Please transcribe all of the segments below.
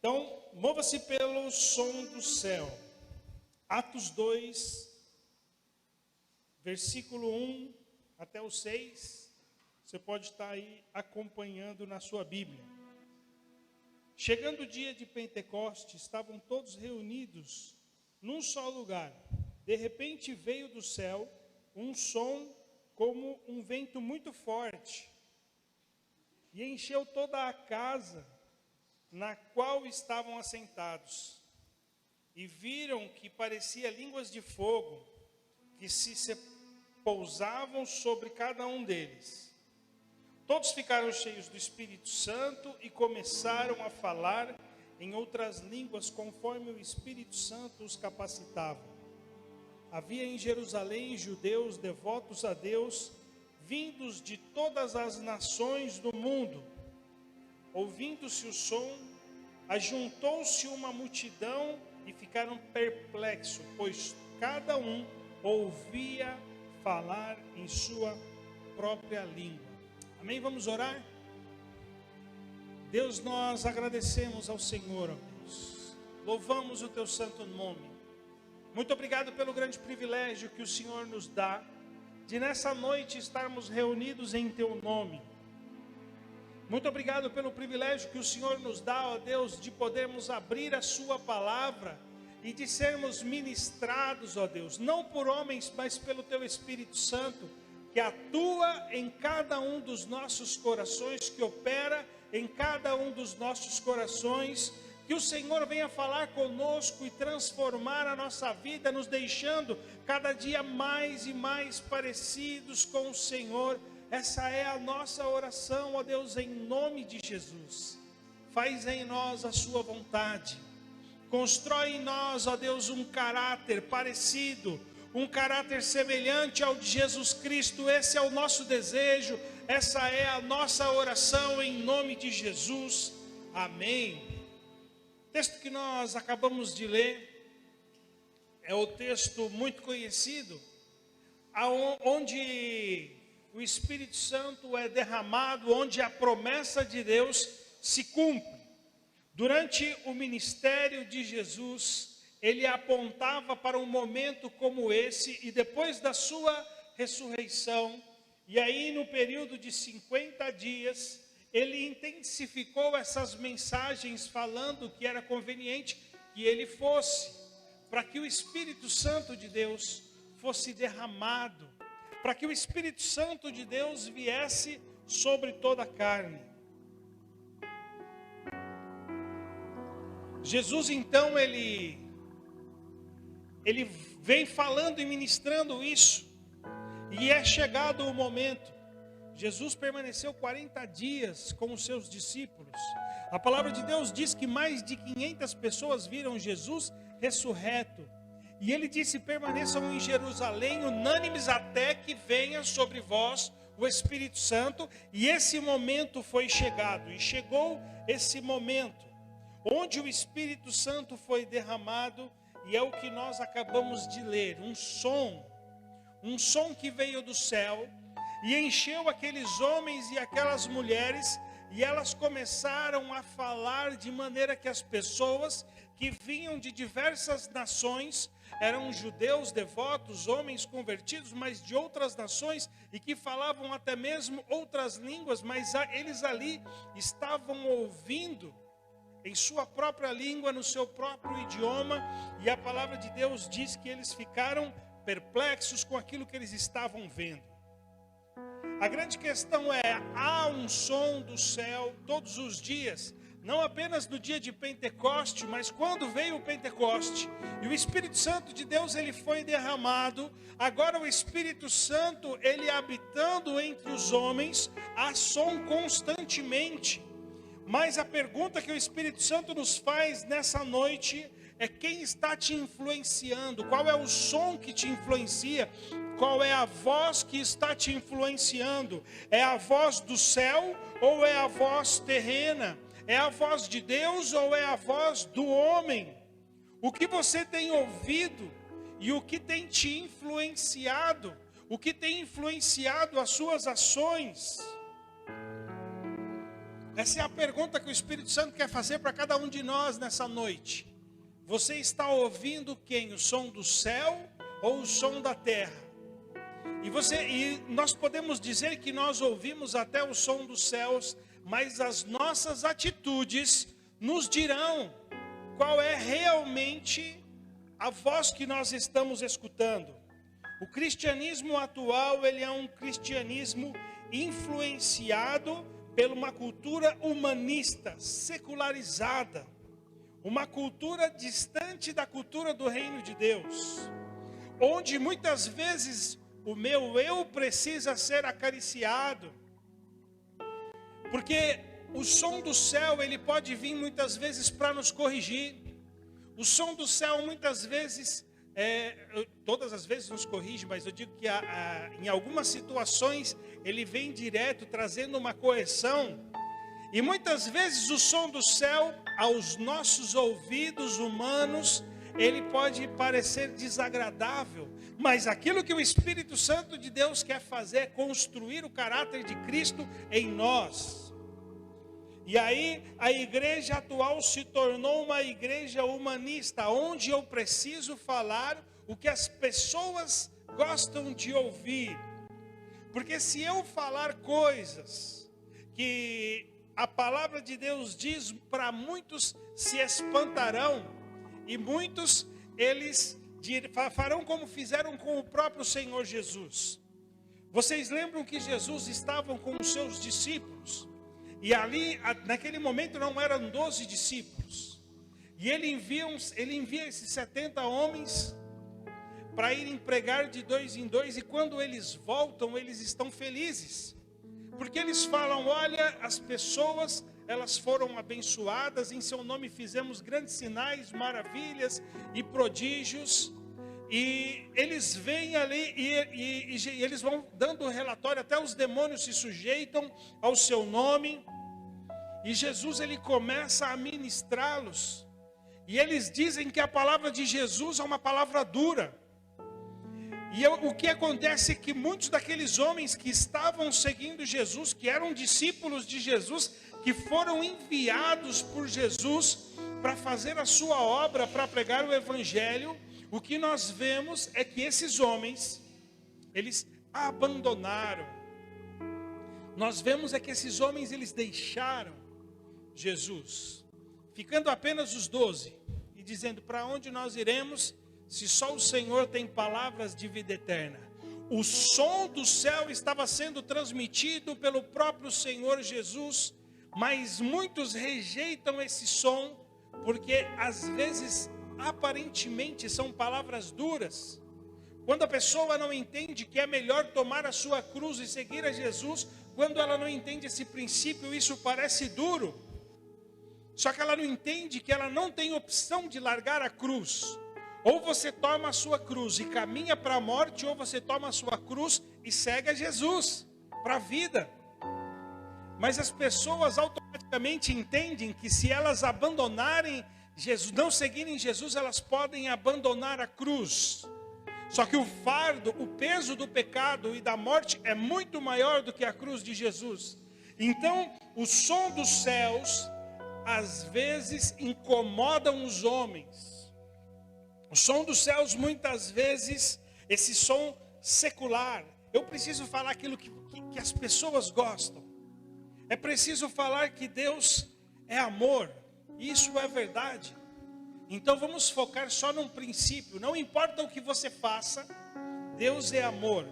Então, mova-se pelo som do céu. Atos 2, versículo 1 até o 6. Você pode estar aí acompanhando na sua Bíblia. Chegando o dia de Pentecostes, estavam todos reunidos num só lugar. De repente veio do céu um som como um vento muito forte e encheu toda a casa na qual estavam assentados. E viram que parecia línguas de fogo que se pousavam sobre cada um deles. Todos ficaram cheios do Espírito Santo e começaram a falar em outras línguas conforme o Espírito Santo os capacitava. Havia em Jerusalém judeus devotos a Deus, vindos de todas as nações do mundo. Ouvindo-se o som, ajuntou-se uma multidão e ficaram perplexos, pois cada um ouvia falar em sua própria língua. Amém? Vamos orar? Deus, nós agradecemos ao Senhor, ó Deus. Louvamos o teu santo nome. Muito obrigado pelo grande privilégio que o Senhor nos dá de nessa noite estarmos reunidos em teu nome. Muito obrigado pelo privilégio que o Senhor nos dá, ó Deus, de podermos abrir a sua palavra e de sermos ministrados, ó Deus, não por homens, mas pelo teu Espírito Santo, que atua em cada um dos nossos corações, que opera em cada um dos nossos corações. Que o Senhor venha falar conosco e transformar a nossa vida, nos deixando cada dia mais e mais parecidos com o Senhor. Essa é a nossa oração, ó Deus, em nome de Jesus. Faz em nós a sua vontade. Constrói em nós, ó Deus, um caráter parecido, um caráter semelhante ao de Jesus Cristo. Esse é o nosso desejo, essa é a nossa oração em nome de Jesus. Amém. O texto que nós acabamos de ler é o texto muito conhecido, onde o Espírito Santo é derramado, onde a promessa de Deus se cumpre. Durante o ministério de Jesus, ele apontava para um momento como esse, e depois da sua ressurreição, e aí no período de 50 dias, ele intensificou essas mensagens, falando que era conveniente que ele fosse, para que o Espírito Santo de Deus fosse derramado, para que o Espírito Santo de Deus viesse sobre toda a carne. Jesus então, ele vem falando e ministrando isso, e é chegado o momento. Jesus permaneceu 40 dias com os seus discípulos. A palavra de Deus diz que mais de 500 pessoas viram Jesus ressurreto. E ele disse: permaneçam em Jerusalém, unânimes, até que venha sobre vós o Espírito Santo. E esse momento foi chegado, e chegou esse momento, onde o Espírito Santo foi derramado, e é o que nós acabamos de ler, um som que veio do céu, e encheu aqueles homens e aquelas mulheres, e elas começaram a falar de maneira que as pessoas que vinham de diversas nações, eram judeus devotos, homens convertidos, mas de outras nações, e que falavam até mesmo outras línguas, mas eles ali estavam ouvindo em sua própria língua, no seu próprio idioma, e a palavra de Deus diz que eles ficaram perplexos com aquilo que eles estavam vendo. A grande questão é, há um som do céu todos os dias, não apenas no dia de Pentecoste, mas quando veio o Pentecoste, e o Espírito Santo de Deus, ele foi derramado. Agora o Espírito Santo, ele habitando entre os homens, há som constantemente. Mas a pergunta que o Espírito Santo nos faz nessa noite é: quem está te influenciando? Qual é o som que te influencia? Qual é a voz que está te influenciando? É a voz do céu ou é a voz terrena? É a voz de Deus ou é a voz do homem? O que você tem ouvido e o que tem te influenciado? O que tem influenciado as suas ações? Essa é a pergunta que o Espírito Santo quer fazer para cada um de nós nessa noite. Você está ouvindo quem? O som do céu ou o som da terra? E nós podemos dizer que nós ouvimos até o som dos céus, mas as nossas atitudes nos dirão qual é realmente a voz que nós estamos escutando. O cristianismo atual, ele é um cristianismo influenciado por uma cultura humanista, secularizada. Uma cultura distante da cultura do reino de Deus. Onde muitas vezes o meu eu precisa ser acariciado. Porque o som do céu, ele pode vir muitas vezes para nos corrigir. O som do céu muitas vezes, todas as vezes nos corrige, mas eu digo que em algumas situações ele vem direto trazendo uma correção. E muitas vezes o som do céu, aos nossos ouvidos humanos, ele pode parecer desagradável. Mas aquilo que o Espírito Santo de Deus quer fazer é construir o caráter de Cristo em nós. E aí a igreja atual se tornou uma igreja humanista, onde eu preciso falar o que as pessoas gostam de ouvir. Porque se eu falar coisas que a palavra de Deus diz, para muitos se espantarão, e muitos eles farão como fizeram com o próprio Senhor Jesus. Vocês lembram que Jesus estava com os seus discípulos, e ali, naquele momento, não eram 12 discípulos, e ele envia esses 70 homens para irem pregar de 2 em 2, e quando eles voltam, eles estão felizes, porque eles falam: olha, as pessoas, elas foram abençoadas, em seu nome fizemos grandes sinais, maravilhas e prodígios. E eles vêm ali e eles vão dando relatório, até os demônios se sujeitam ao seu nome. E Jesus, ele começa a ministrá-los. E eles dizem que a palavra de Jesus é uma palavra dura. E o que acontece é que muitos daqueles homens que estavam seguindo Jesus, que eram discípulos de Jesus, que foram enviados por Jesus para fazer a sua obra, para pregar o evangelho, o que nós vemos é que esses homens, eles abandonaram. Nós vemos é que esses homens, eles deixaram Jesus, ficando apenas os 12, e dizendo: para onde nós iremos, se só o Senhor tem palavras de vida eterna? O som do céu estava sendo transmitido pelo próprio Senhor Jesus, mas muitos rejeitam esse som, porque às vezes, aparentemente, são palavras duras. Quando a pessoa não entende que é melhor tomar a sua cruz e seguir a Jesus, quando ela não entende esse princípio, isso parece duro. Só que ela não entende que ela não tem opção de largar a cruz. Ou você toma a sua cruz e caminha para a morte, ou você toma a sua cruz e segue a Jesus para a vida. Mas as pessoas automaticamente entendem que se elas abandonarem Jesus, não seguirem Jesus, elas podem abandonar a cruz. Só que o fardo, o peso do pecado e da morte é muito maior do que a cruz de Jesus. Então, o som dos céus às vezes incomodam os homens. O som dos céus, muitas vezes, esse som secular. Eu preciso falar aquilo que as pessoas gostam. É preciso falar que Deus é amor. Isso é verdade. Então vamos focar só num princípio. Não importa o que você faça, Deus é amor.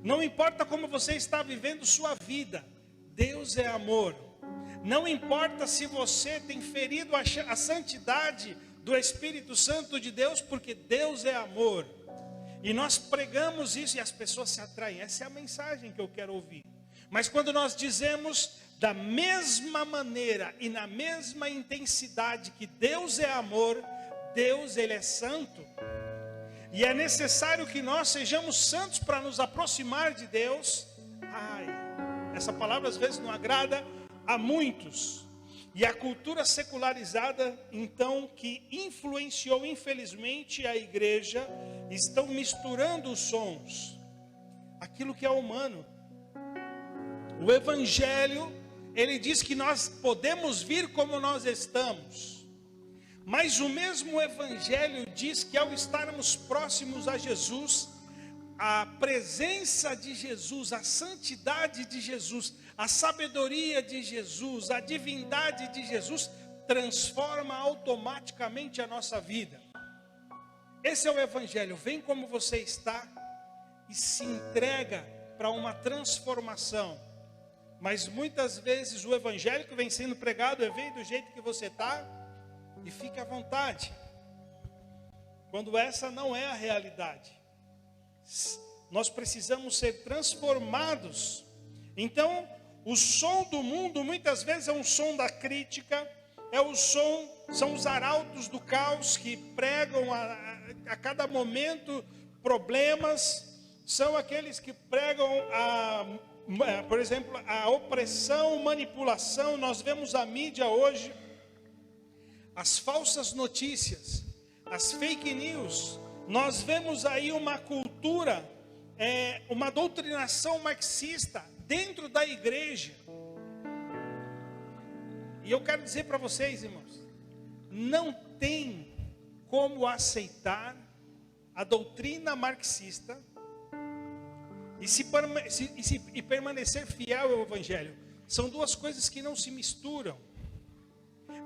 Não importa como você está vivendo sua vida, Deus é amor. Não importa se você tem ferido a santidade do Espírito Santo de Deus, porque Deus é amor. E nós pregamos isso e as pessoas se atraem. Essa é a mensagem que eu quero ouvir. Mas quando nós dizemos da mesma maneira e na mesma intensidade que Deus é amor, Deus, ele é santo. E é necessário que nós sejamos santos para nos aproximar de Deus. Essa palavra às vezes não agrada a muitos. E a cultura secularizada, então, que influenciou infelizmente a igreja, estão misturando os sons, aquilo que é humano. O evangelho, ele diz que nós podemos vir como nós estamos. Mas o mesmo Evangelho diz que ao estarmos próximos a Jesus, a presença de Jesus, a santidade de Jesus, a sabedoria de Jesus, a divindade de Jesus, transforma automaticamente a nossa vida. Esse é o Evangelho. Vem como você está e se entrega para uma transformação. Mas muitas vezes o Evangelho que vem sendo pregado vem do jeito que você está e fique à vontade. Quando essa não é a realidade. Nós precisamos ser transformados. Então, o som do mundo muitas vezes é um som da crítica, são os arautos do caos que pregam a cada momento problemas, são aqueles que pregam por exemplo, a opressão, manipulação. Nós vemos a mídia hoje, as falsas notícias, as fake news. Nós vemos aí uma cultura, uma doutrinação marxista dentro da igreja. E eu quero dizer para vocês, irmãos, não tem como aceitar a doutrina marxista e permanecer fiel ao Evangelho. São duas coisas que não se misturam.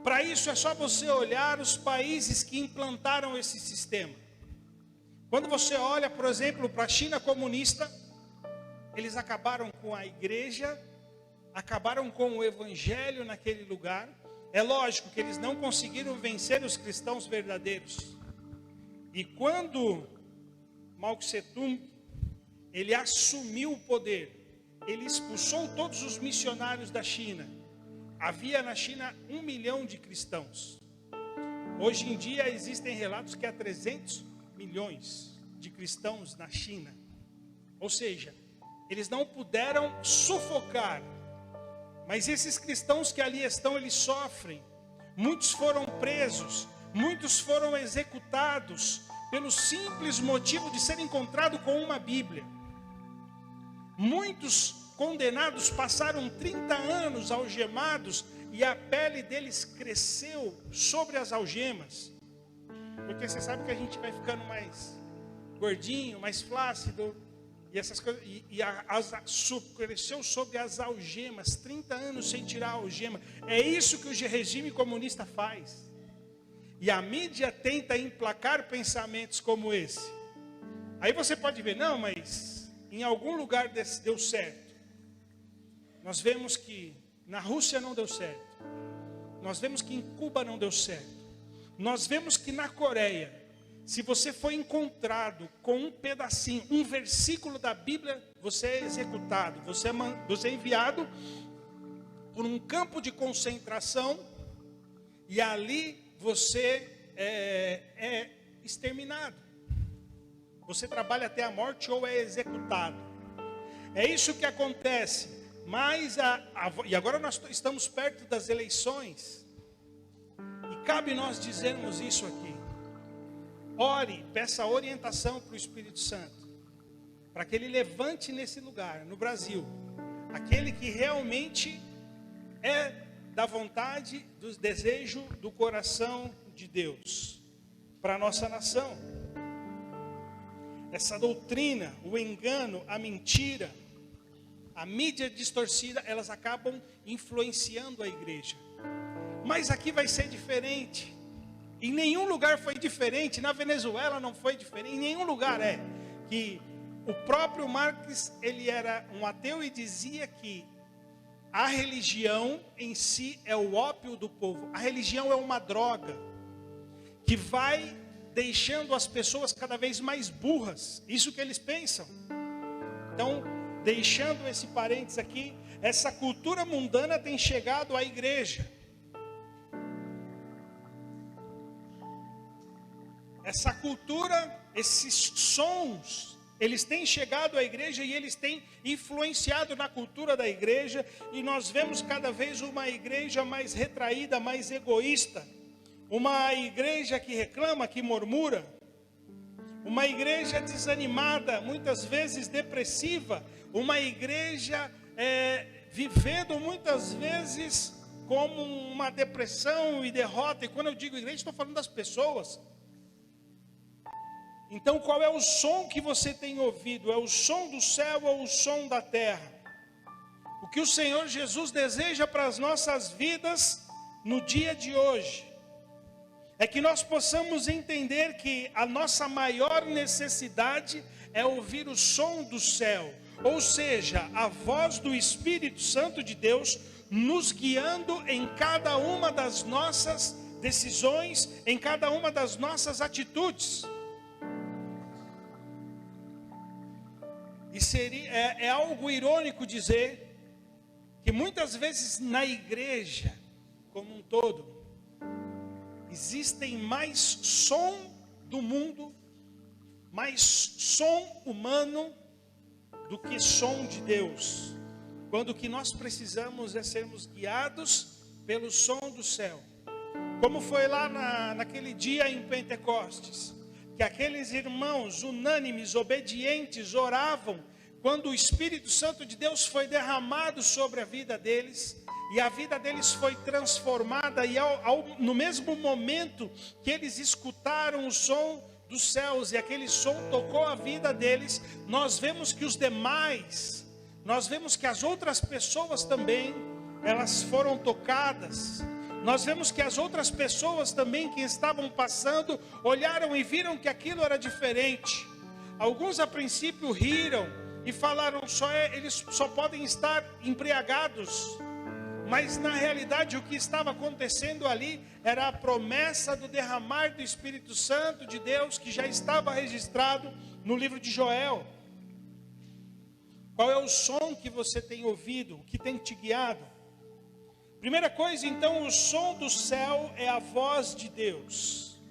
Para isso é só você olhar os países que implantaram esse sistema. Quando você olha, por exemplo, para a China comunista, eles acabaram com a igreja, acabaram com o Evangelho naquele lugar. É lógico que eles não conseguiram vencer os cristãos verdadeiros. E quando Mao Tse-tung ele assumiu o poder, ele expulsou todos os missionários da China. Havia na China 1 milhão de cristãos. Hoje em dia existem relatos que há 300 milhões de cristãos na China. Ou seja, eles não puderam sufocar. Mas esses cristãos que ali estão, eles sofrem. Muitos foram presos, muitos foram executados pelo simples motivo de ser encontrado com uma Bíblia. Muitos condenados passaram 30 anos algemados e a pele deles cresceu sobre as algemas. Porque você sabe que a gente vai ficando mais gordinho, mais flácido, e essas coisas, cresceu sobre as algemas, 30 anos sem tirar a algema. É isso que o regime comunista faz. E a mídia tenta emplacar pensamentos como esse. Aí você pode ver, não, mas em algum lugar deu certo. Nós vemos que na Rússia não deu certo. Nós vemos que em Cuba não deu certo. Nós vemos que na Coreia, se você foi encontrado com um pedacinho, um versículo da Bíblia, você é executado. Você é enviado por um campo de concentração e ali você é exterminado. Você trabalha até a morte ou é executado. É isso que acontece. Mas e agora nós estamos perto das eleições. E cabe nós dizermos isso aqui. Ore, peça orientação para o Espírito Santo. Para que ele levante nesse lugar, no Brasil, aquele que realmente é da vontade, do desejo do coração de Deus para a nossa nação. Essa doutrina, o engano, a mentira, a mídia distorcida, elas acabam influenciando a igreja. Mas aqui vai ser diferente. Em nenhum lugar foi diferente. Na Venezuela não foi diferente. Em nenhum lugar que o próprio Marx, ele era um ateu e dizia que a religião em si é o ópio do povo. A religião é uma droga que vai deixando as pessoas cada vez mais burras. Isso que eles pensam. Então, deixando esse parênteses aqui, essa cultura mundana tem chegado à igreja. Essa cultura, esses sons, eles têm chegado à igreja e eles têm influenciado na cultura da igreja. E nós vemos cada vez uma igreja mais retraída, mais egoísta. Uma igreja que reclama, que murmura. Uma igreja desanimada, muitas vezes depressiva. Uma igreja vivendo muitas vezes como uma depressão e derrota. E quando eu digo igreja, estou falando das pessoas. Então, qual é o som que você tem ouvido? É o som do céu ou o som da terra? O que o Senhor Jesus deseja para as nossas vidas no dia de hoje é que nós possamos entender que a nossa maior necessidade é ouvir o som do céu, ou seja, a voz do Espírito Santo de Deus nos guiando em cada uma das nossas decisões, em cada uma das nossas atitudes. E é algo irônico dizer que muitas vezes na igreja como um todo existem mais som do mundo, mais som humano do que som de Deus, quando o que nós precisamos é sermos guiados pelo som do céu, como foi lá naquele dia em Pentecostes, que aqueles irmãos unânimes, obedientes, oravam, quando o Espírito Santo de Deus foi derramado sobre a vida deles, e a vida deles foi transformada, e no mesmo momento que eles escutaram o som dos céus, e aquele som tocou a vida deles, nós vemos que os demais, nós vemos que as outras pessoas também, elas foram tocadas. Nós vemos que as outras pessoas também que estavam passando, olharam e viram que aquilo era diferente. Alguns a princípio riram e falaram, eles só podem estar embriagados. Mas na realidade o que estava acontecendo ali era a promessa do derramar do Espírito Santo de Deus, que já estava registrado no livro de Joel. Qual é o som que você tem ouvido, que tem te guiado? Primeira coisa, então, o som do céu é a voz de Deus.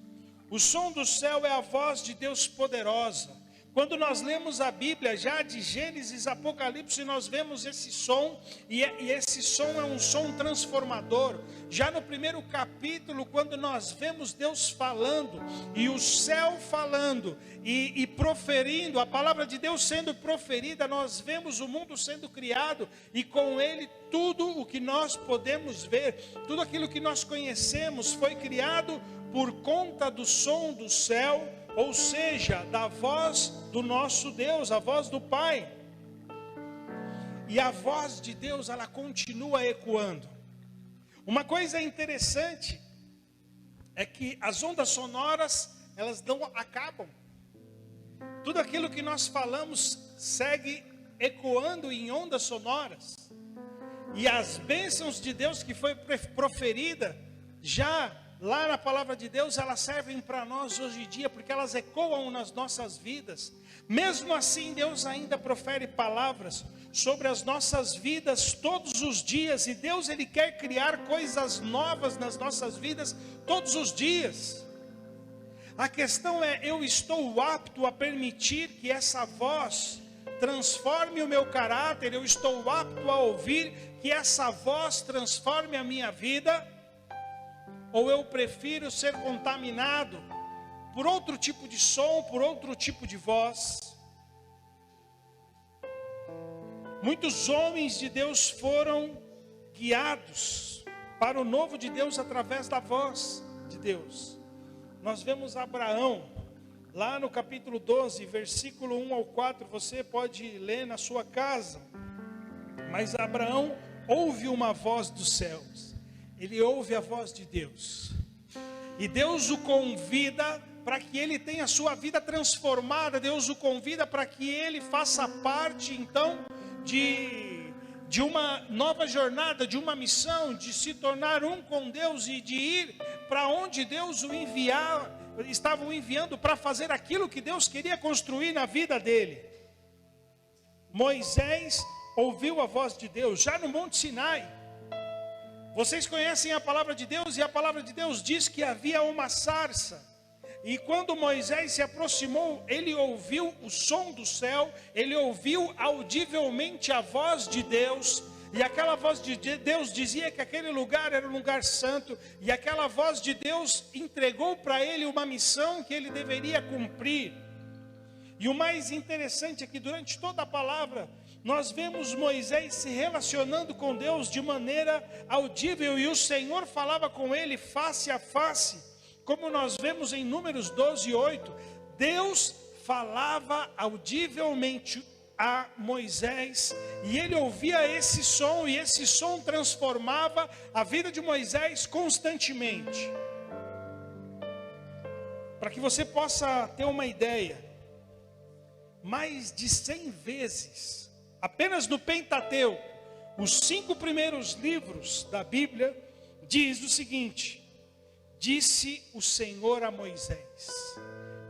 O som do céu é a voz de Deus poderosa. Quando nós lemos a Bíblia, já de Gênesis, Apocalipse, nós vemos esse som, e esse som é um som transformador. Já no primeiro capítulo, quando nós vemos Deus falando, e o céu falando, e proferindo, a palavra de Deus sendo proferida, nós vemos o mundo sendo criado, e com ele tudo o que nós podemos ver, tudo aquilo que nós conhecemos, foi criado por conta do som do céu, ou seja, da voz do nosso Deus, a voz do Pai. E a voz de Deus, ela continua ecoando. Uma coisa interessante é que as ondas sonoras, elas não acabam. Tudo aquilo que nós falamos segue ecoando em ondas sonoras. E as bênçãos de Deus que foi proferida já lá na palavra de Deus, elas servem para nós hoje em dia, porque elas ecoam nas nossas vidas. Mesmo assim, Deus ainda profere palavras sobre as nossas vidas todos os dias. E Deus, Ele quer criar coisas novas nas nossas vidas todos os dias. A questão é, eu estou apto a permitir que essa voz transforme o meu caráter? Eu estou apto a ouvir que essa voz transforme a minha vida? Ou eu prefiro ser contaminado por outro tipo de som, por outro tipo de voz? Muitos homens de Deus foram guiados para o novo de Deus através da voz de Deus. Nós vemos Abraão, lá no capítulo 12, versículo 1 ao 4, você pode ler na sua casa. Mas Abraão ouve uma voz dos céus. Ele ouve a voz de Deus, e Deus o convida para que ele tenha a sua vida transformada. Deus o convida para que ele faça parte então de uma nova jornada, de uma missão, de se tornar um com Deus e de ir para onde Deus estava o enviando para fazer aquilo que Deus queria construir na vida dele. Moisés ouviu a voz de Deus já no Monte Sinai. Vocês conhecem a palavra de Deus, e a palavra de Deus diz que havia uma sarça. E quando Moisés se aproximou, ele ouviu o som do céu, ele ouviu audivelmente a voz de Deus. E aquela voz de Deus dizia que aquele lugar era um lugar santo. E aquela voz de Deus entregou para ele uma missão que ele deveria cumprir. E o mais interessante é que durante toda a palavra nós vemos Moisés se relacionando com Deus de maneira audível, e o Senhor falava com ele face a face, como nós vemos em Números 12:8. Deus falava audivelmente a Moisés, e ele ouvia esse som, e esse som transformava a vida de Moisés constantemente. Para que você possa ter uma ideia, mais de 100 vezes, apenas no Pentateuco, os 5 primeiros livros da Bíblia, diz o seguinte: disse o Senhor a Moisés.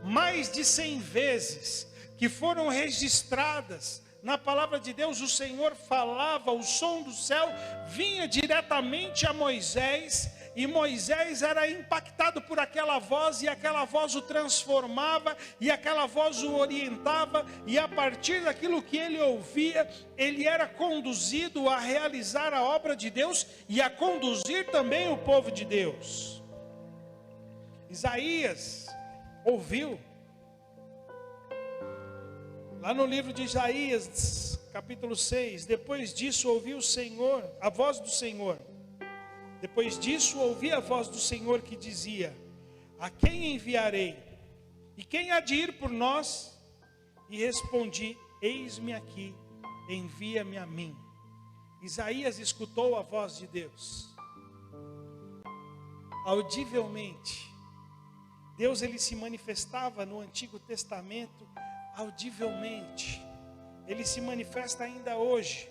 Mais de 100 vezes que foram registradas na palavra de Deus, o Senhor falava, o som do céu vinha diretamente a Moisés, e Moisés era impactado por aquela voz, e aquela voz o transformava, e aquela voz o orientava, e a partir daquilo que ele ouvia, ele era conduzido a realizar a obra de Deus, e a conduzir também o povo de Deus. Isaías ouviu, lá no livro de Isaías, capítulo 6, depois disso ouvi o Senhor, a voz do Senhor. Depois disso ouvi a voz do Senhor que dizia: a quem enviarei? E quem há de ir por nós? E respondi: eis-me aqui, envia-me a mim. Isaías escutou a voz de Deus, audivelmente. Deus, ele se manifestava no Antigo Testamento audivelmente. Ele se manifesta ainda hoje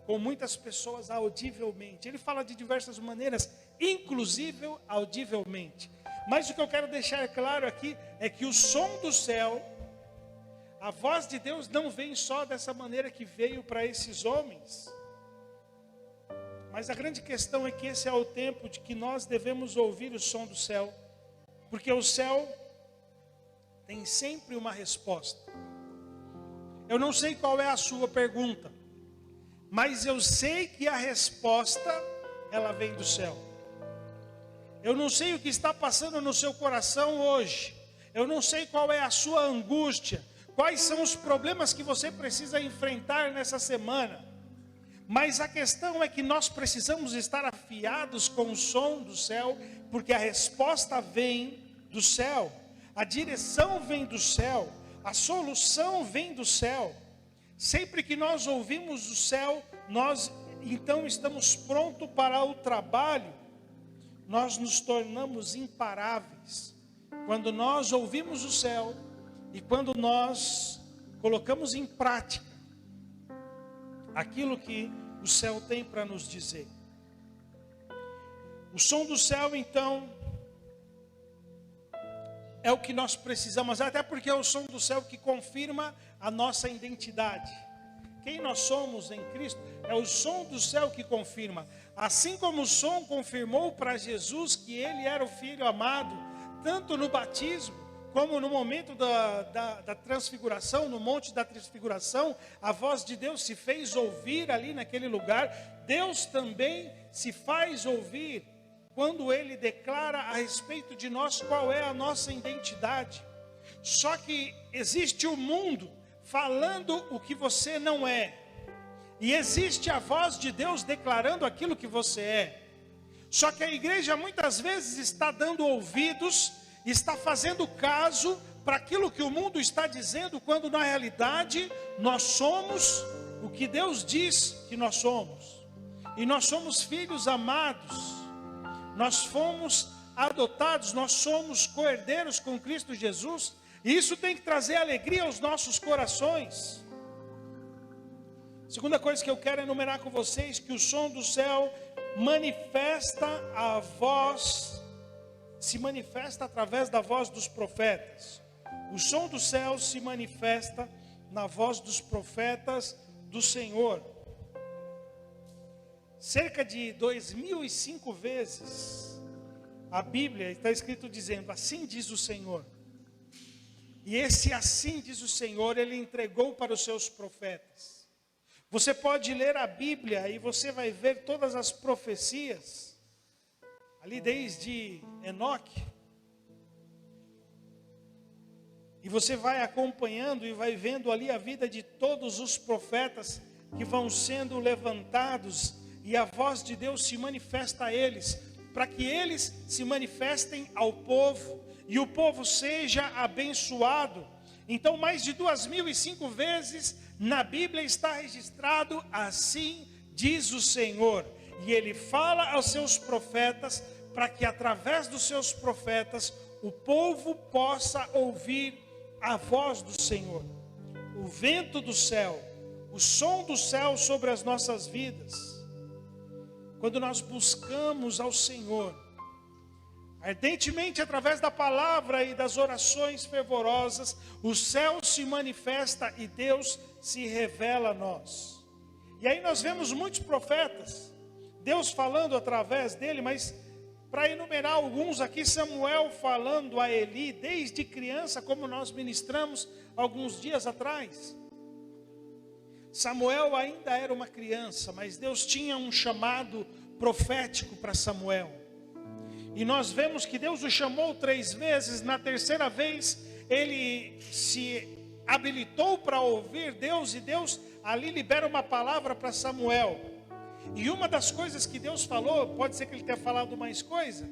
com muitas pessoas audivelmente. Ele fala de diversas maneiras, inclusive audivelmente. Mas o que eu quero deixar claro aqui é que o som do céu, a voz de Deus não vem só dessa maneira que veio para esses homens. Mas a grande questão é que esse é o tempo de que nós devemos ouvir o som do céu, porque o céu tem sempre uma resposta. Eu não sei qual é a sua pergunta, mas eu sei que a resposta, ela vem do céu. Eu não sei o que está passando no seu coração hoje. Eu não sei qual é a sua angústia, quais são os problemas que você precisa enfrentar nessa semana. Mas a questão é que nós precisamos estar afiados com o som do céu, porque a resposta vem do céu, a direção vem do céu, a solução vem do céu. Sempre que nós ouvimos o céu, nós então estamos prontos para o trabalho. Nós nos tornamos imparáveis quando nós ouvimos o céu e quando nós colocamos em prática aquilo que o céu tem para nos dizer. O som do céu, então, é o que nós precisamos, até porque é o som do céu que confirma a nossa identidade. Quem nós somos em Cristo, é o som do céu que confirma. Assim como o som confirmou para Jesus que ele era o Filho amado, tanto no batismo, como no momento da transfiguração, no monte da transfiguração, a voz de Deus se fez ouvir ali naquele lugar. Deus também se faz ouvir quando ele declara a respeito de nós qual é a nossa identidade. Só que existe o mundo falando o que você não é, e existe a voz de Deus declarando aquilo que você é. Só que a igreja muitas vezes está dando ouvidos, está fazendo caso para aquilo que o mundo está dizendo, quando na realidade nós somos o que Deus diz que nós somos. E nós somos filhos amados, nós fomos adotados, nós somos co-herdeiros com Cristo Jesus, e isso tem que trazer alegria aos nossos corações. Segunda coisa que eu quero enumerar com vocês, que o som do céu manifesta a voz, se manifesta através da voz dos profetas. O som do céu se manifesta na voz dos profetas do Senhor. Cerca de 2005 vezes a Bíblia está escrito dizendo: assim diz o Senhor. E esse assim diz o Senhor, ele entregou para os seus profetas. Você pode ler a Bíblia e você vai ver todas as profecias, ali desde Enoque. E você vai acompanhando e vai vendo ali a vida de todos os profetas que vão sendo levantados e a voz de Deus se manifesta a eles, para que eles se manifestem ao povo e o povo seja abençoado. Então, mais de 2005 vezes na Bíblia está registrado: assim diz o Senhor. E Ele fala aos seus profetas, para que através dos seus profetas o povo possa ouvir a voz do Senhor. O vento do céu, o som do céu sobre as nossas vidas. Quando nós buscamos ao Senhor, ardentemente através da palavra e das orações fervorosas, o céu se manifesta e Deus se revela a nós. E aí nós vemos muitos profetas, Deus falando através dele, mas para enumerar alguns aqui, Samuel falando a Eli desde criança, como nós ministramos alguns dias atrás. Samuel ainda era uma criança, mas Deus tinha um chamado profético para Samuel. E nós vemos que Deus o chamou 3 vezes, na terceira vez ele se habilitou para ouvir Deus, e Deus ali libera uma palavra para Samuel. E uma das coisas que Deus falou, pode ser que ele tenha falado mais coisa,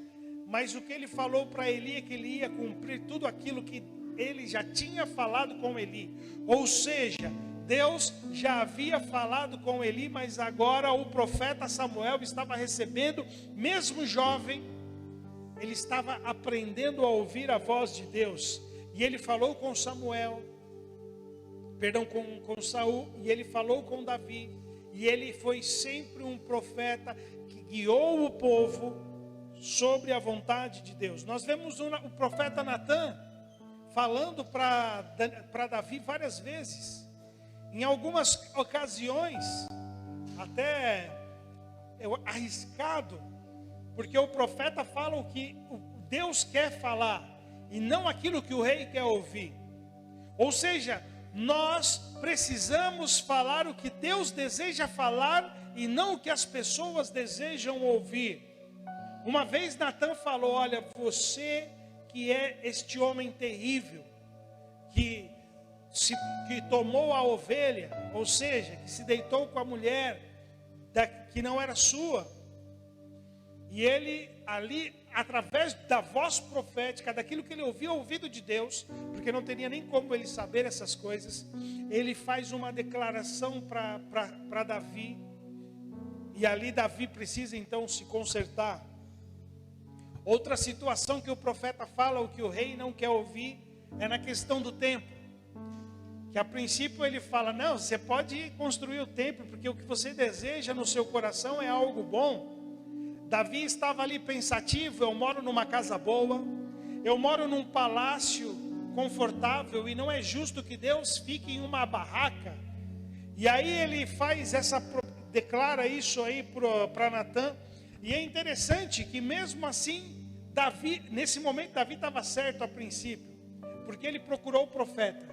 mas o que ele falou para Eli é que ele ia cumprir tudo aquilo que ele já tinha falado com Eli. Ou seja, Deus já havia falado com Eli, mas agora o profeta Samuel estava recebendo, mesmo jovem, ele estava aprendendo a ouvir a voz de Deus. E ele falou com Samuel, com Saul, e ele falou com Davi. E ele foi sempre um profeta que guiou o povo sobre a vontade de Deus. Nós vemos o profeta Natã falando para Davi várias vezes. Em algumas ocasiões, até arriscado, porque o profeta fala o que Deus quer falar, e não aquilo que o rei quer ouvir. Ou seja, nós precisamos falar o que Deus deseja falar, e não o que as pessoas desejam ouvir. Uma vez Natã falou: olha, você que é este homem terrível, que tomou a ovelha, ou seja, que se deitou com a mulher que não era sua. E ele ali, através da voz profética, daquilo que ele ouvia ao ouvido de Deus, porque não teria nem como ele saber essas coisas, ele faz uma declaração para Davi. E ali Davi precisa então se consertar. Outra situação que o profeta fala, o que o rei não quer ouvir, é na questão do templo. Que a princípio ele fala: não, você pode construir o templo, porque o que você deseja no seu coração é algo bom. Davi estava ali pensativo: eu moro numa casa boa, eu moro num palácio confortável, e não é justo que Deus fique em uma barraca. E aí ele declara isso aí para Natã. E é interessante que mesmo assim, nesse momento Davi estava certo a princípio, porque ele procurou o profeta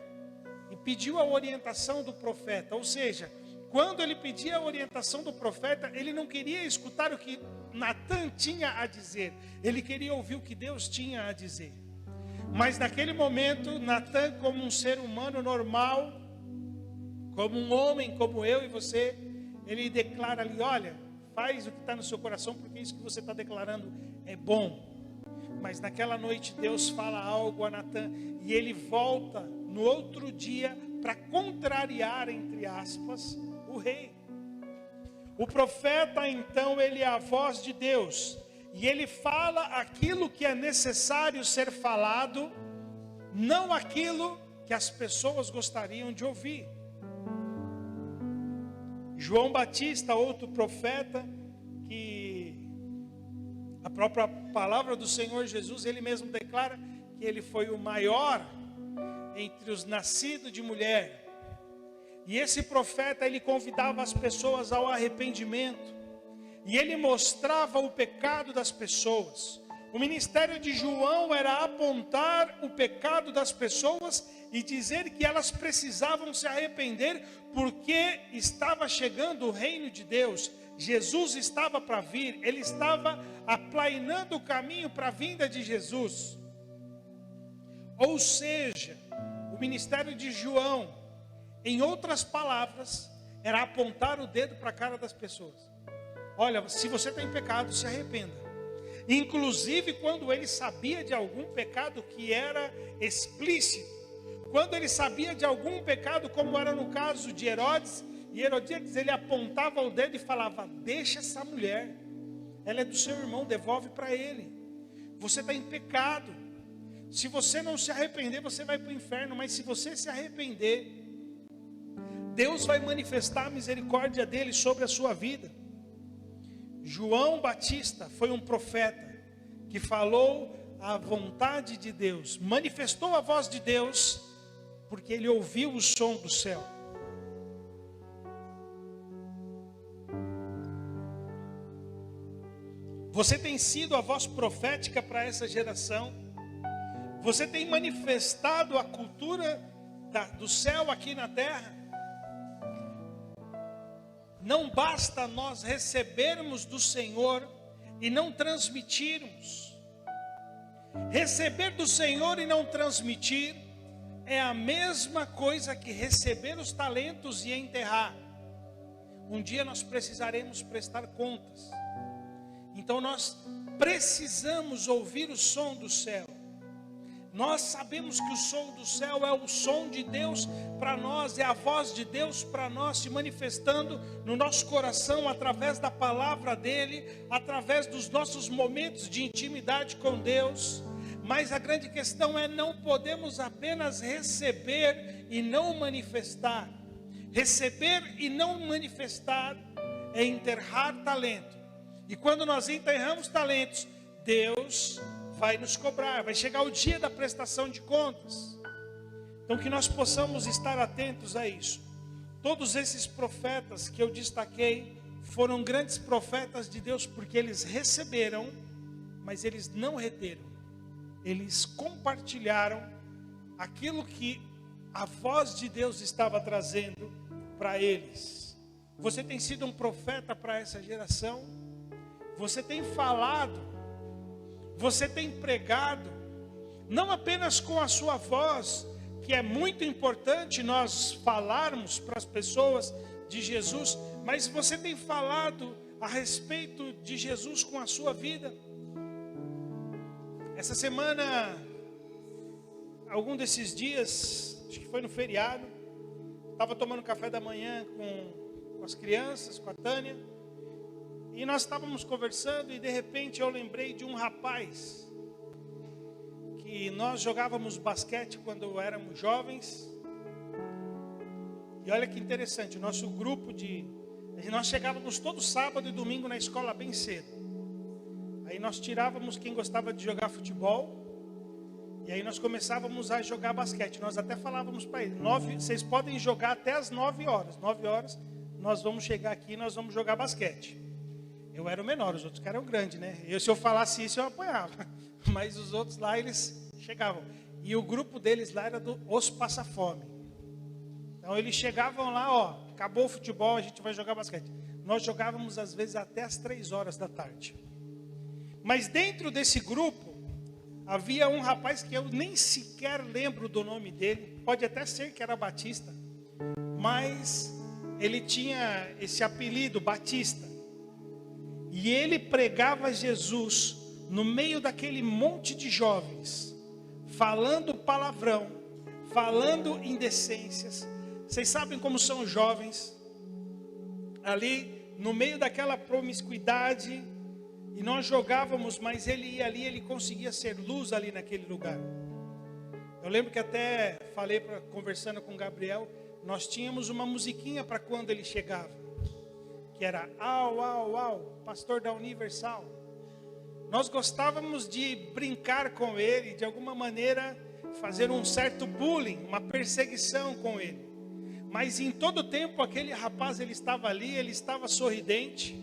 e pediu a orientação do profeta. Ou seja, quando ele pedia a orientação do profeta, ele não queria escutar o que Natã tinha a dizer, ele queria ouvir o que Deus tinha a dizer. Mas naquele momento, Natã, como um ser humano normal, como um homem como eu e você, ele declara ali: olha, faz o que está no seu coração, porque isso que você está declarando é bom. Mas naquela noite Deus fala algo a Natã, e ele volta no outro dia para contrariar, entre aspas, o rei. O profeta então, ele é a voz de Deus, e ele fala aquilo que é necessário ser falado, não aquilo que as pessoas gostariam de ouvir. João Batista, outro profeta, que a própria palavra do Senhor Jesus, ele mesmo declara que ele foi o maior entre os nascidos de mulher. E esse profeta, ele convidava as pessoas ao arrependimento, e ele mostrava o pecado das pessoas. O ministério de João era apontar o pecado das pessoas e dizer que elas precisavam se arrepender, porque estava chegando o reino de Deus. Jesus estava para vir, ele estava aplainando o caminho para a vinda de Jesus. Ou seja, o ministério de João, em outras palavras, era apontar o dedo para a cara das pessoas. Olha, se você está em pecado, se arrependa. Inclusive quando ele sabia de algum pecado que era explícito, quando ele sabia de algum pecado, como era no caso de Herodes e Herodíades, ele apontava o dedo e falava: deixa essa mulher, ela é do seu irmão, devolve para ele. Você está em pecado. Se você não se arrepender, você vai para o inferno. Mas se você se arrepender, Deus vai manifestar a misericórdia dele sobre a sua vida. João Batista foi um profeta que falou a vontade de Deus, manifestou a voz de Deus, porque ele ouviu o som do céu. Você tem sido a voz profética para essa geração. Você tem manifestado a cultura do céu aqui na terra. Não basta nós recebermos do Senhor e não transmitirmos. Receber do Senhor e não transmitir é a mesma coisa que receber os talentos e enterrar. Um dia nós precisaremos prestar contas. Então nós precisamos ouvir o som do céu. Nós sabemos que o som do céu é o som de Deus para nós, é a voz de Deus para nós se manifestando no nosso coração através da palavra dele, através dos nossos momentos de intimidade com Deus. Mas a grande questão é: não podemos apenas receber e não manifestar. Receber e não manifestar é enterrar talento. E quando nós enterramos talentos, Deus vai nos cobrar, vai chegar o dia da prestação de contas. Então que nós possamos estar atentos a isso. Todos esses profetas que eu destaquei foram grandes profetas de Deus, porque eles receberam, mas eles não reteram. Eles compartilharam aquilo que a voz de Deus estava trazendo para eles. Você tem sido um profeta para essa geração? Você tem falado, você tem pregado, não apenas com a sua voz, que é muito importante nós falarmos para as pessoas de Jesus, mas você tem falado a respeito de Jesus com a sua vida. Essa semana, algum desses dias, acho que foi no feriado, estava tomando café da manhã com as crianças, com a Tânia, e nós estávamos conversando e de repente eu lembrei de um rapaz que nós jogávamos basquete quando éramos jovens. E olha que interessante, o nosso grupo nós chegávamos todo sábado e domingo na escola bem cedo. Aí nós tirávamos quem gostava de jogar futebol e aí nós começávamos a jogar basquete. Nós até falávamos para eles: vocês podem jogar até as 9 horas. 9 horas nós vamos chegar aqui e nós vamos jogar basquete. Eu era o menor, os outros eram grandes, né? Se eu falasse isso, eu apanhava. Mas os outros lá, eles chegavam. E o grupo deles lá era Os Passa-Fome. Então eles chegavam lá, acabou o futebol, a gente vai jogar basquete. Nós jogávamos às vezes até as 3 horas da tarde. Mas dentro desse grupo, havia um rapaz que eu nem sequer lembro do nome dele. Pode até ser que era Batista. Mas ele tinha esse apelido, Batista. E ele pregava Jesus no meio daquele monte de jovens, falando palavrão, falando indecências. Vocês sabem como são os jovens, ali no meio daquela promiscuidade, e nós jogávamos, mas ele ia ali, ele conseguia ser luz ali naquele lugar. Eu lembro que até falei, conversando com o Gabriel, nós tínhamos uma musiquinha para quando ele chegava, que era au, au, au, pastor da Universal. Nós gostávamos de brincar com ele, de alguma maneira fazer um certo bullying, uma perseguição com ele. Mas em todo tempo aquele rapaz, ele estava ali, ele estava sorridente,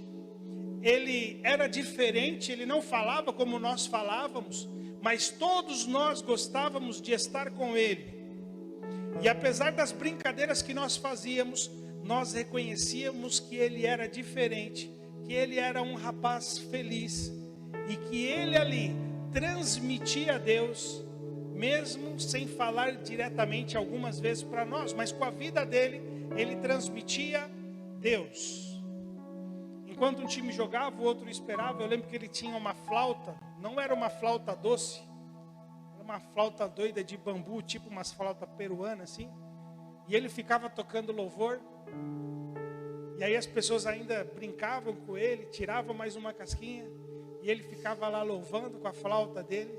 ele era diferente, ele não falava como nós falávamos, mas todos nós gostávamos de estar com ele. E apesar das brincadeiras que nós fazíamos, nós reconhecíamos que ele era diferente, que ele era um rapaz feliz e que ele ali transmitia a Deus, mesmo sem falar diretamente algumas vezes para nós, mas com a vida dele, ele transmitia Deus. Enquanto um time jogava, o outro esperava. Eu lembro que ele tinha uma flauta, não era uma flauta doce, era uma flauta doida de bambu, tipo umas flautas peruanas assim. E ele ficava tocando louvor. E aí as pessoas ainda brincavam com ele, tiravam mais uma casquinha. E ele ficava lá louvando com a flauta dele.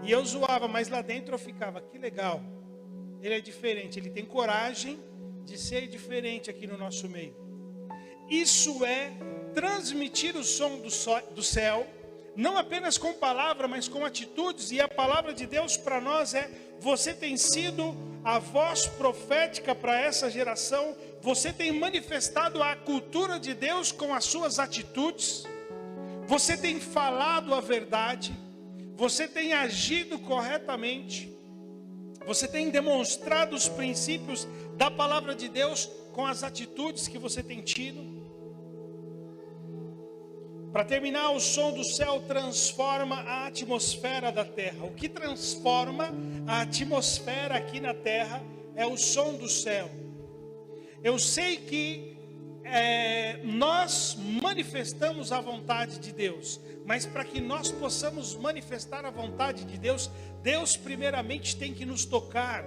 E eu zoava, mas lá dentro eu ficava, que legal. Ele é diferente, ele tem coragem de ser diferente aqui no nosso meio. Isso é transmitir o som do céu, não apenas com palavra, mas com atitudes. E a palavra de Deus para nós é: você tem sido a voz profética para essa geração, você tem manifestado a cultura de Deus com as suas atitudes, você tem falado a verdade, você tem agido corretamente, você tem demonstrado os princípios da palavra de Deus com as atitudes que você tem tido. Para terminar, o som do céu transforma a atmosfera da terra. O que transforma a atmosfera aqui na terra é o som do céu. Eu sei que nós manifestamos a vontade de Deus, mas para que nós possamos manifestar a vontade de Deus, Deus primeiramente tem que nos tocar.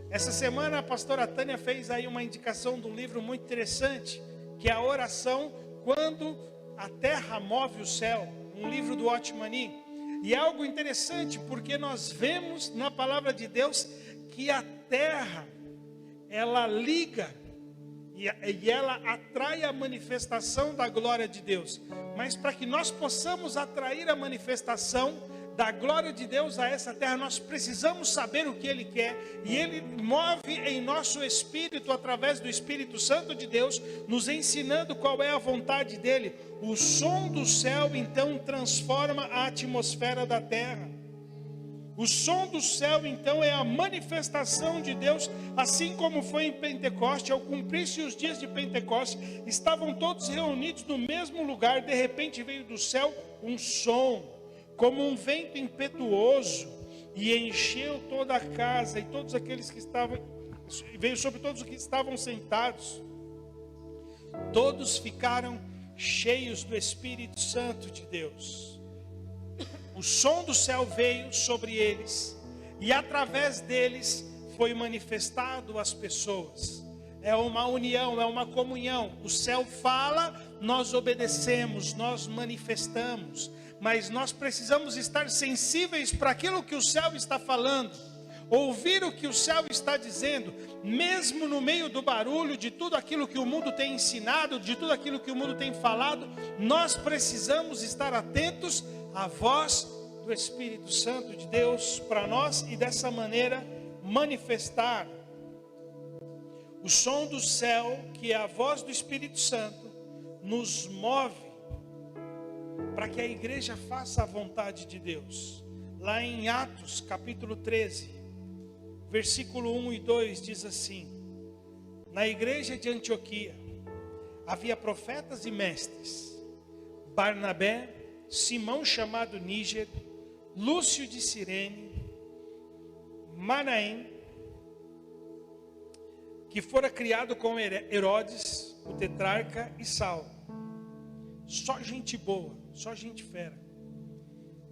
Essa semana a pastora Tânia fez aí uma indicação de um livro muito interessante, que é a oração quando a terra move o céu, um livro do Otmani. E é algo interessante, porque nós vemos na palavra de Deus que a terra, ela liga e ela atrai a manifestação da glória de Deus. Mas para que nós possamos atrair a manifestação da glória de Deus a essa terra, nós precisamos saber o que Ele quer. E Ele move em nosso espírito, através do Espírito Santo de Deus, nos ensinando qual é a vontade dEle. O som do céu então transforma a atmosfera da terra. O som do céu então é a manifestação de Deus, assim como foi em Pentecoste. Ao cumprir-se os dias de Pentecoste, estavam todos reunidos no mesmo lugar. De repente veio do céu um som, como um vento impetuoso, e encheu toda a casa, e todos aqueles que estavam, veio sobre todos os que estavam sentados. Todos ficaram cheios do Espírito Santo de Deus. O som do céu veio sobre eles, e através deles foi manifestado às pessoas. É uma união, é uma comunhão. O céu fala, nós obedecemos, nós manifestamos. Mas nós precisamos estar sensíveis para aquilo que o céu está falando, ouvir o que o céu está dizendo, mesmo no meio do barulho, de tudo aquilo que o mundo tem ensinado, de tudo aquilo que o mundo tem falado. Nós precisamos estar atentos à voz do Espírito Santo de Deus para nós, e dessa maneira manifestar o som do céu, que é a voz do Espírito Santo, nos move para que a igreja faça a vontade de Deus. Lá em Atos capítulo 13, versículo 1 e 2 diz assim: na igreja de Antioquia havia profetas e mestres: Barnabé, Simão chamado Níger, Lúcio de Cirene, Manaém, que fora criado com Herodes, o tetrarca, e Saulo. Só gente boa, só gente fera.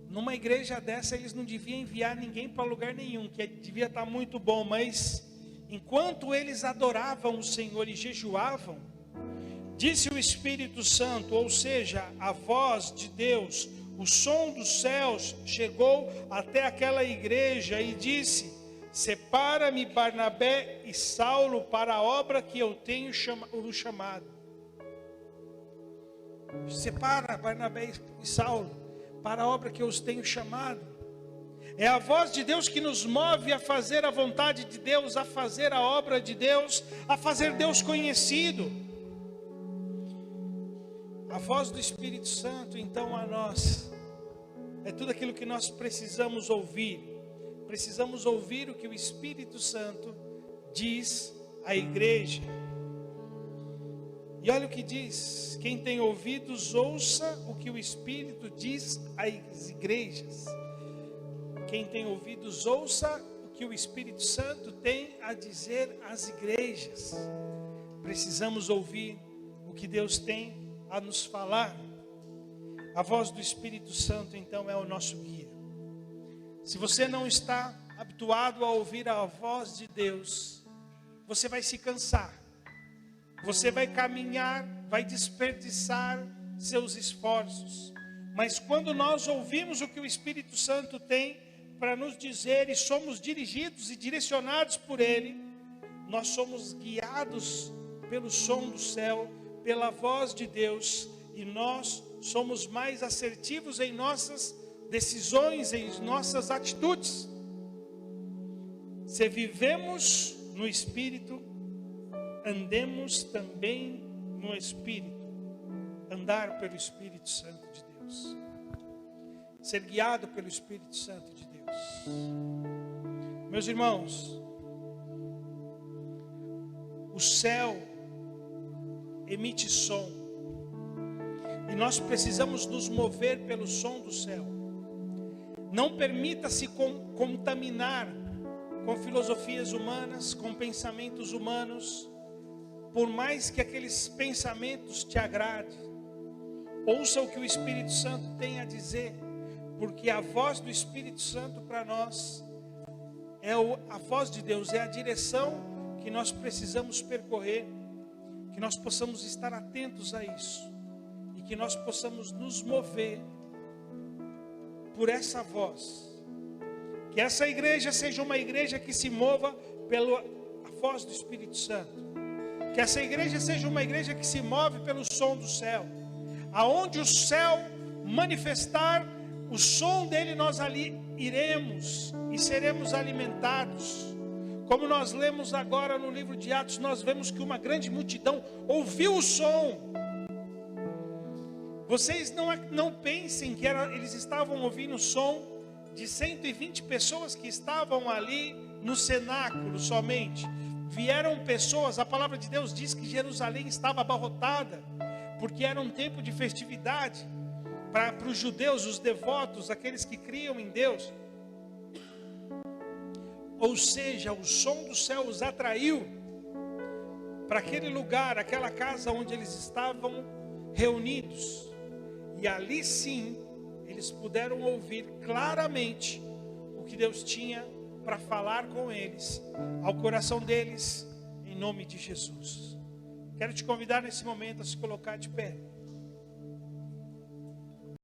Numa igreja dessa eles não deviam enviar ninguém para lugar nenhum, que devia estar muito bom. Mas enquanto eles adoravam o Senhor e jejuavam, disse o Espírito Santo, ou seja, a voz de Deus, o som dos céus chegou até aquela igreja e disse: separa-me Barnabé e Saulo para a obra que eu tenho chamado. Separa Barnabé e Saulo para a obra que eu os tenho chamado. É a voz de Deus que nos move a fazer a vontade de Deus, a fazer a obra de Deus, a fazer Deus conhecido. A voz do Espírito Santo então a nós é tudo aquilo que nós precisamos ouvir. Precisamos ouvir o que o Espírito Santo diz à igreja. E olha o que diz: quem tem ouvidos, ouça o que o Espírito diz às igrejas. Quem tem ouvidos, ouça o que o Espírito Santo tem a dizer às igrejas. precisamos ouvir o que Deus tem a nos falar. A voz do Espírito Santo, então, é o nosso guia. Se você não está habituado a ouvir a voz de Deus, você vai se cansar. Você vai caminhar, vai desperdiçar seus esforços. Mas quando nós ouvimos o que o Espírito Santo tem para nos dizer e somos dirigidos e direcionados por Ele, nós somos guiados pelo som do céu, pela voz de Deus, e nós somos mais assertivos em nossas decisões, em nossas atitudes. Se vivemos no Espírito, andemos também no Espírito. Andar pelo Espírito Santo de Deus. Ser guiado pelo Espírito Santo de Deus. Meus irmãos, o céu emite som. E nós precisamos nos mover pelo som do céu. Não permita-se contaminar com filosofias humanas, com pensamentos humanos, por mais que aqueles pensamentos te agradem. Ouça o que o Espírito Santo tem a dizer, porque a voz do Espírito Santo para nós é a voz de Deus, é a direção que nós precisamos percorrer, que nós possamos estar atentos a isso e que nós possamos nos mover por essa voz. Que essa igreja seja uma igreja que se mova pela voz do Espírito Santo. Que essa igreja seja uma igreja que se move pelo som do céu. Aonde o céu manifestar o som dele, nós ali iremos e seremos alimentados. Como nós lemos agora no livro de Atos, nós vemos que uma grande multidão ouviu o som. Vocês não pensem que eles estavam ouvindo o som de 120 pessoas que estavam ali no cenáculo somente. Vieram pessoas, a palavra de Deus diz que Jerusalém estava abarrotada, porque era um tempo de festividade para os judeus, os devotos, aqueles que criam em Deus. Ou seja, o som do céu os atraiu para aquele lugar, aquela casa onde eles estavam reunidos. E ali sim, eles puderam ouvir claramente o que Deus tinha para falar com eles, ao coração deles, em nome de Jesus. Quero te convidar nesse momento a se colocar de pé.